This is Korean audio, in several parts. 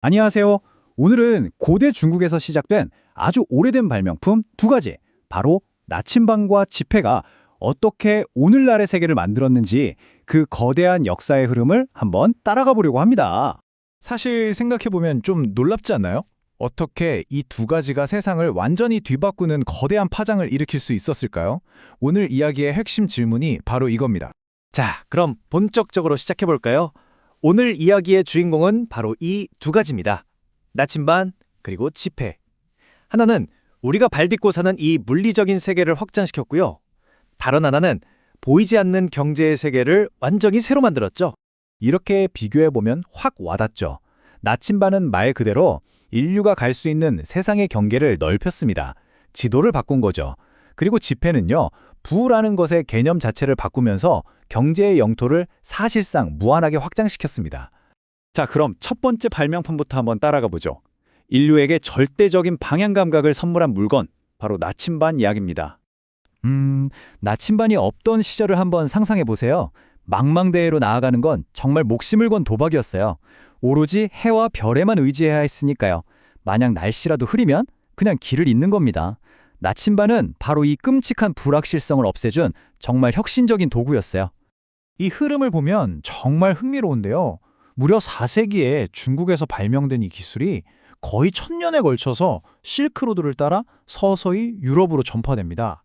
안녕하세요. 오늘은 고대 중국에서 시작된 아주 오래된 발명품 두 가지, 바로 나침반과 지폐가 어떻게 오늘날의 세계를 만들었는지 그 거대한 역사의 흐름을 한번 따라가 보려고 합니다. 사실 생각해보면 좀 놀랍지 않나요? 어떻게 이 두 가지가 세상을 완전히 뒤바꾸는 거대한 파장을 일으킬 수 있었을까요? 오늘 이야기의 핵심 질문이 바로 이겁니다. 자, 그럼 본격적으로 시작해볼까요? 오늘 이야기의 주인공은 바로 이 두 가지입니다. 나침반, 그리고 지폐. 하나는 우리가 발 딛고 사는 이 물리적인 세계를 확장시켰고요. 다른 하나는 보이지 않는 경제의 세계를 완전히 새로 만들었죠. 이렇게 비교해보면 확 와닿죠. 나침반은 말 그대로 인류가 갈 수 있는 세상의 경계를 넓혔습니다. 지도를 바꾼 거죠. 그리고 지폐는요, 부라는 것의 개념 자체를 바꾸면서 경제의 영토를 사실상 무한하게 확장시켰습니다. 자, 그럼 첫 번째 발명품부터 한번 따라가 보죠. 인류에게 절대적인 방향 감각을 선물한 물건, 바로 나침반 이야기입니다. 나침반이 없던 시절을 한번 상상해 보세요. 망망대해로 나아가는 건 정말 목숨을 건 도박이었어요. 오로지 해와 별에만 의지해야 했으니까요. 만약 날씨라도 흐리면 그냥 길을 잇는 겁니다. 나침반은 바로 이 끔찍한 불확실성을 없애준 정말 혁신적인 도구였어요. 이 흐름을 보면 정말 흥미로운데요. 무려 4세기에 중국에서 발명된 이 기술이 거의 1000년에 걸쳐서 실크로드를 따라 서서히 유럽으로 전파됩니다.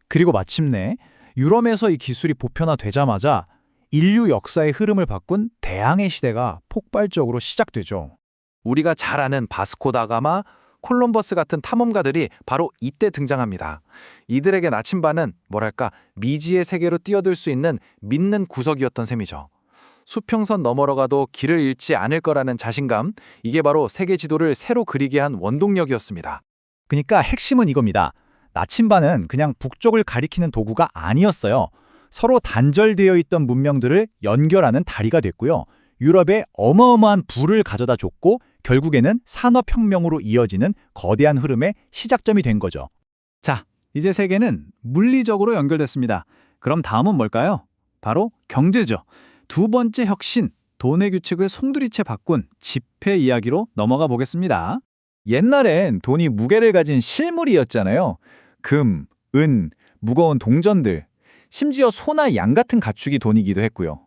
그리고 마침내 유럽에서 이 기술이 보편화되자마자 인류 역사의 흐름을 바꾼 대항해 시대가 폭발적으로 시작되죠. 우리가 잘 아는 바스코 다가마, 콜럼버스 같은 탐험가들이 바로 이때 등장합니다. 이들에게 나침반은 뭐랄까 미지의 세계로 뛰어들 수 있는 믿는 구석이었던 셈이죠. 수평선 너머로 가도 길을 잃지 않을 거라는 자신감, 이게 바로 세계 지도를 새로 그리게 한 원동력이었습니다. 그러니까 핵심은 이겁니다. 나침반은 그냥 북쪽을 가리키는 도구가 아니었어요. 서로 단절되어 있던 문명들을 연결하는 다리가 됐고요. 유럽에 어마어마한 부를 가져다 줬고 결국에는 산업혁명으로 이어지는 거대한 흐름의 시작점이 된 거죠. 자, 이제 세계는 물리적으로 연결됐습니다. 그럼 다음은 뭘까요? 바로 경제죠. 두 번째 혁신, 돈의 규칙을 송두리째 바꾼 지폐 이야기로 넘어가 보겠습니다. 옛날엔 돈이 무게를 가진 실물이었잖아요. 금, 은, 무거운 동전들, 심지어 소나 양 같은 가축이 돈이기도 했고요.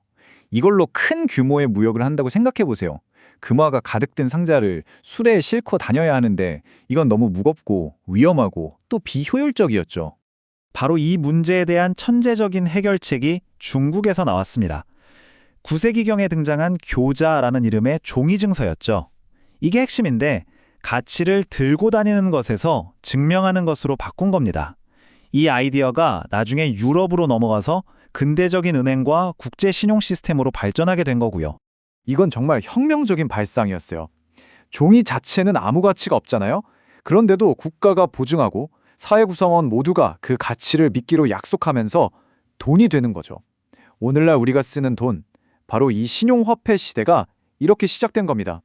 이걸로 큰 규모의 무역을 한다고 생각해 보세요. 금화가 가득 든 상자를 수레에 싣고 다녀야 하는데 이건 너무 무겁고 위험하고 또 비효율적이었죠. 바로 이 문제에 대한 천재적인 해결책이 중국에서 나왔습니다. 9세기경에 등장한 교자라는 이름의 종이증서였죠. 이게 핵심인데 가치를 들고 다니는 것에서 증명하는 것으로 바꾼 겁니다. 이 아이디어가 나중에 유럽으로 넘어가서 근대적인 은행과 국제 신용 시스템으로 발전하게 된 거고요. 이건 정말 혁명적인 발상이었어요. 종이 자체는 아무 가치가 없잖아요. 그런데도 국가가 보증하고 사회 구성원 모두가 그 가치를 믿기로 약속하면서 돈이 되는 거죠. 오늘날 우리가 쓰는 돈, 바로 이 신용화폐 시대가 이렇게 시작된 겁니다.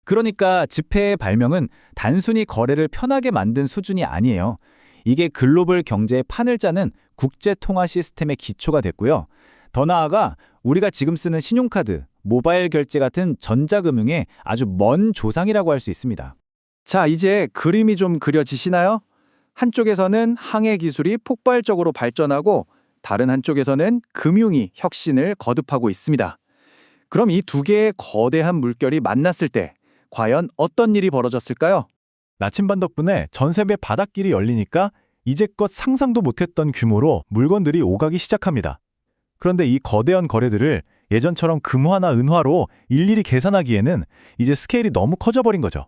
그러니까 지폐의 발명은 단순히 거래를 편하게 만든 수준이 아니에요. 이게 글로벌 경제의 판을 짜는 국제 통화 시스템의 기초가 됐고요. 더 나아가 우리가 지금 쓰는 신용카드, 모바일 결제 같은 전자금융의 아주 먼 조상이라고 할 수 있습니다. 자, 이제 그림이 좀 그려지시나요? 한쪽에서는 항해 기술이 폭발적으로 발전하고 다른 한쪽에서는 금융이 혁신을 거듭하고 있습니다. 그럼 이 두 개의 거대한 물결이 만났을 때 과연 어떤 일이 벌어졌을까요? 나침반 덕분에 전세배 바닷길이 열리니까 이제껏 상상도 못했던 규모로 물건들이 오가기 시작합니다. 그런데 이 거대한 거래들을 예전처럼 금화나 은화로 일일이 계산하기에는 이제 스케일이 너무 커져버린 거죠.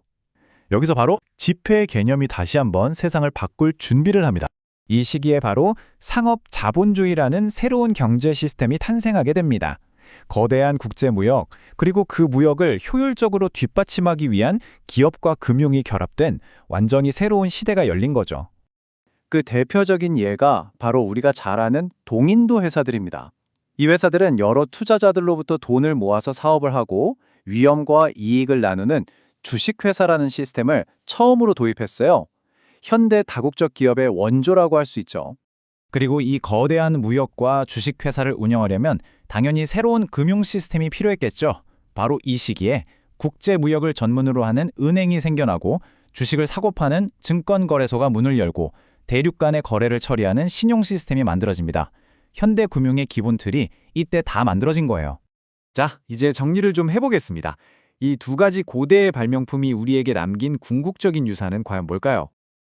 여기서 바로 지폐의 개념이 다시 한번 세상을 바꿀 준비를 합니다. 이 시기에 바로 상업 자본주의라는 새로운 경제 시스템이 탄생하게 됩니다. 거대한 국제무역, 그리고 그 무역을 효율적으로 뒷받침하기 위한 기업과 금융이 결합된 완전히 새로운 시대가 열린 거죠. 그 대표적인 예가 바로 우리가 잘 아는 동인도 회사들입니다. 이 회사들은 여러 투자자들로부터 돈을 모아서 사업을 하고 위험과 이익을 나누는 주식회사라는 시스템을 처음으로 도입했어요. 현대 다국적 기업의 원조라고 할 수 있죠. 그리고 이 거대한 무역과 주식회사를 운영하려면 당연히 새로운 금융 시스템이 필요했겠죠. 바로 이 시기에 국제 무역을 전문으로 하는 은행이 생겨나고 주식을 사고 파는 증권거래소가 문을 열고 대륙 간의 거래를 처리하는 신용 시스템이 만들어집니다. 현대 금융의 기본 틀이 이때 다 만들어진 거예요. 자, 이제 정리를 좀 해보겠습니다. 이 두 가지 고대의 발명품이 우리에게 남긴 궁극적인 유산은 과연 뭘까요?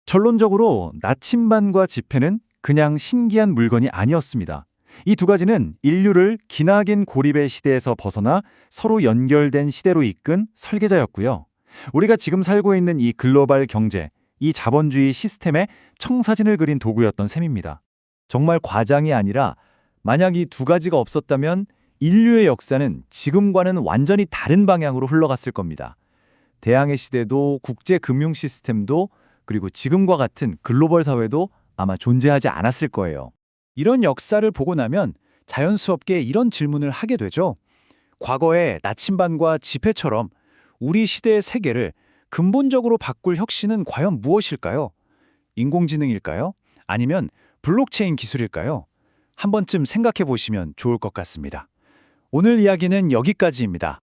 결론적으로 나침반과 지폐는 그냥 신기한 물건이 아니었습니다. 이 두 가지는 인류를 기나긴 고립의 시대에서 벗어나 서로 연결된 시대로 이끈 설계자였고요. 우리가 지금 살고 있는 이 글로벌 경제, 이 자본주의 시스템의 청사진을 그린 도구였던 셈입니다. 정말 과장이 아니라 만약 이 두 가지가 없었다면 인류의 역사는 지금과는 완전히 다른 방향으로 흘러갔을 겁니다. 대항해 시대도 국제 금융 시스템도 그리고 지금과 같은 글로벌 사회도 아마 존재하지 않았을 거예요. 이런 역사를 보고 나면 자연스럽게 이런 질문을 하게 되죠. 과거의 나침반과 지폐처럼 우리 시대의 세계를 근본적으로 바꿀 혁신은 과연 무엇일까요? 인공지능일까요? 아니면 블록체인 기술일까요? 한 번쯤 생각해 보시면 좋을 것 같습니다. 오늘 이야기는 여기까지입니다.